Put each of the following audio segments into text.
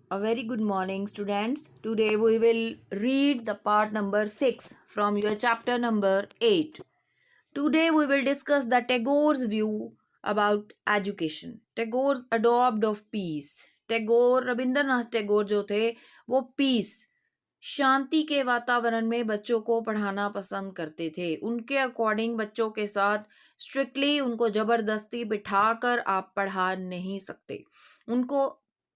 A very good morning, students. Today we will read the part number 6 from your chapter number 8. Today we will discuss the Tagore's view about education. Tagore's adopt of peace. Tagore Rabindranath Tagore जो थे वो piece शांति के वातावरण में बच्चों को पढ़ाना पसंद करते थे. उनके अकॉर्डिंग बच्चों के साथ स्ट्रिक्टली उनको जबरदस्ती बिठाकर आप पढ़ा नहीं सकते. उनको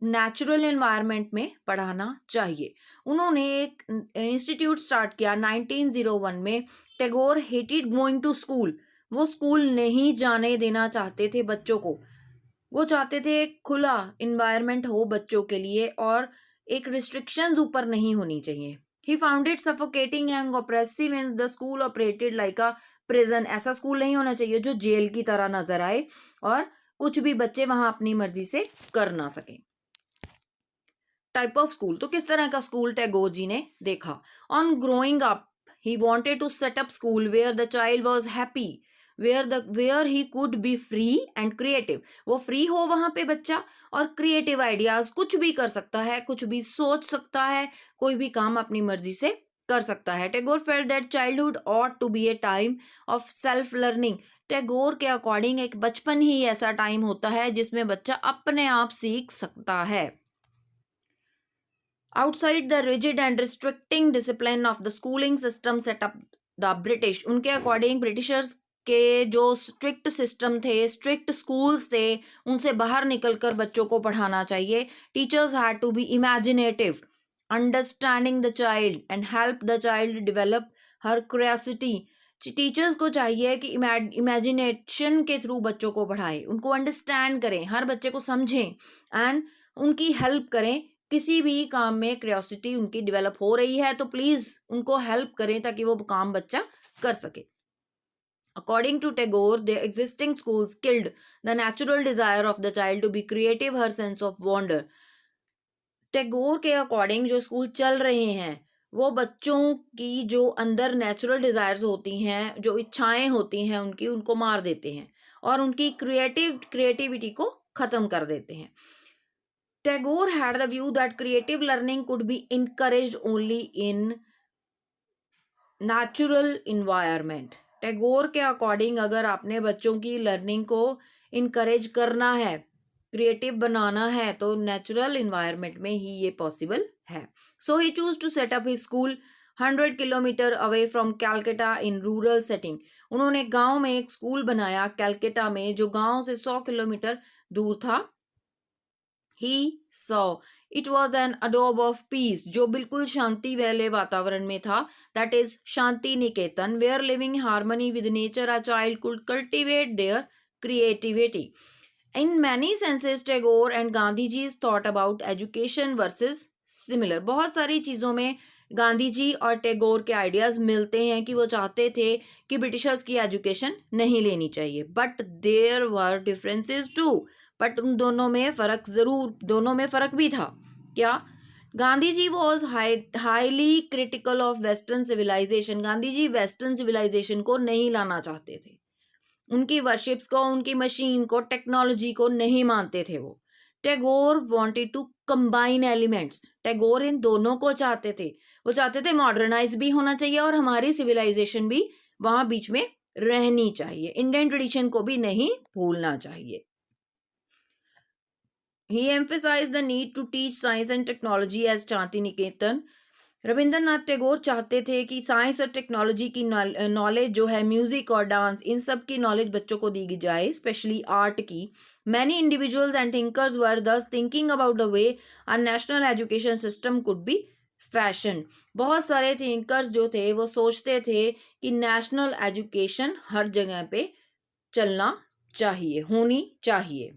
नेचुरल एनवायरनमेंट में पढ़ाना चाहिए. उन्होंने एक इंस्टीट्यूट स्टार्ट किया 1901 में. Tagore hated going to school. वो स्कूल नहीं जाने देना चाहते थे बच्चों को. वो चाहते थे एक खुला इन्वायरमेंट हो बच्चों के लिए और एक रिस्ट्रिक्शंस ऊपर नहीं होनी चाहिए. He found it suffocating and oppressive in the school operated like a prison. ऐसा स्कूल नहीं होना चाहिए जो जेल की तरह नजर आए और कुछ भी बच्चे वहां अपनी मर्जी से कर ना सकें. टाइप ऑफ स्कूल, तो किस तरह का स्कूल टैगोर जी ने देखा. On growing up he wanted to set up school where the child was happy, where he could be free and creative. वो फ्री हो वहां पे बच्चा और क्रिएटिव आइडियाज कुछ भी कर सकता है, कुछ भी सोच सकता है, कोई भी काम अपनी मर्जी से कर सकता है. Tagore felt that childhood ought to be a time of self learning. Tagore के अकॉर्डिंग एक बचपन ही ऐसा टाइम होता है जिसमें बच्चा अपने आप सीख सकता है. Outside the rigid and restricting discipline of the schooling system set up the British. उनके अकॉर्डिंग ब्रिटिशर्स के जो स्ट्रिक्ट सिस्टम थे, स्ट्रिक्ट स्कूल्स थे, उनसे बाहर निकलकर बच्चों को पढ़ाना चाहिए. Teachers had to be imaginative, understanding the child and help the child develop her curiosity. Teachers को चाहिए कि इमेजिनेशन के थ्रू बच्चों को पढ़ाएं, उनको अंडरस्टैंड करें, हर बच्चे को समझें एंड उनकी हेल्प करें. किसी भी काम में क्यूरियोसिटी उनकी डेवलप हो रही है तो प्लीज उनको हेल्प करें ताकि वो काम बच्चा कर सके. According to Tagore, the existing schools killed the natural desire of the child to be creative, her sense of wonder. Tagore के अकॉर्डिंग जो स्कूल चल रहे हैं वो बच्चों की जो अंदर नेचुरल डिजायर्स होती हैं, जो इच्छाएं होती हैं उनकी, उनको मार देते हैं और उनकी क्रिएटिविटी को खत्म कर देते हैं. Tagore had the view that creative learning could be encouraged only in natural environment. Tagore के अकॉर्डिंग अगर आपने बच्चों की लर्निंग को इनकरेज करना है, क्रिएटिव बनाना है, तो नेचुरल इन्वायरमेंट में ही ये पॉसिबल है. So he chose to set up his school 100 kilometre away from Calcutta in rural setting. उन्होंने गांव में एक स्कूल बनाया कैलकाटा में जो गांव से 100 किलोमीटर दूर था. He saw it was an adobe of peace, जो बिल्कुल शांति वाले वातावरण में था. That is Shanti Niketan, where living in harmony with nature a child could cultivate their creativity. In many senses, Tagore and Gandhi ji's thought about education versus similar. बहुत सारी चीजों में गांधी जी और टैगोर के आइडियाज मिलते हैं कि वो चाहते थे कि ब्रिटिशर्स की एजुकेशन नहीं लेनी चाहिए. But there were differences too. But उन दोनों में फर्क भी था. क्या? Gandhi ji was highly critical of western civilisation. Gandhi ji western civilisation को नहीं लाना चाहते थे. उनकी वर्शिप्स को, उनकी मशीन को, टेक्नोलॉजी को नहीं मानते थे वो. Tagore wanted to combine elements. Tagore इन दोनों को चाहते थे. वो चाहते थे मॉडर्नाइज भी होना चाहिए और हमारी सिविलाइजेशन भी वहां बीच में रहनी चाहिए. इंडियन ट्रेडिशन को भी नहीं भूलना चाहिए. He emphasized the need to teach science and technology as Shanti Niketan. Rabindranath Tagore चाहते थे कि साइंस और टेक्नोलॉजी की नॉलेज जो है, म्यूजिक और डांस, इन सब की नॉलेज बच्चों को दी जाए, स्पेशली आर्ट की. Many individuals and thinkers were thus thinking about the way our national education system could be fashion. बहुत सारे थिंकर्स जो थे वो सोचते थे कि नेशनल एजुकेशन हर जगह पे चलना चाहिए, होनी चाहिए.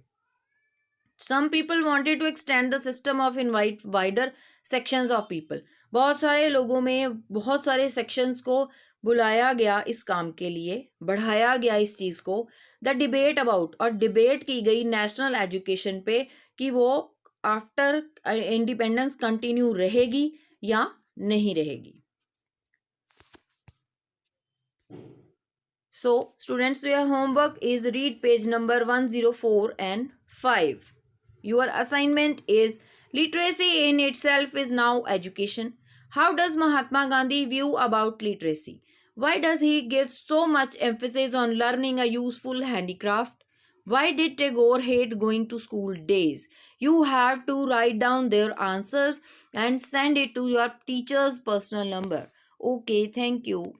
Some people wanted to extend the system of invite wider sections of people. बहुत सारे लोगों में बहुत सारे सेक्शंस को बुलाया गया इस काम के लिए, बढ़ाया गया इस चीज को. द डिबेट अबाउट, और डिबेट की गई नेशनल एजुकेशन पे कि वो आफ्टर इंडिपेंडेंस कंटिन्यू रहेगी या नहीं रहेगी. So students, your homework is read page number 104 and 5. Your assignment is Literacy in itself is now education. How does Mahatma Gandhi view about literacy? Why does he give so much emphasis on learning a useful handicraft? Why did Tagore hate going to school days? You have to write down their answers and send it to your teacher's personal number. Okay, thank you.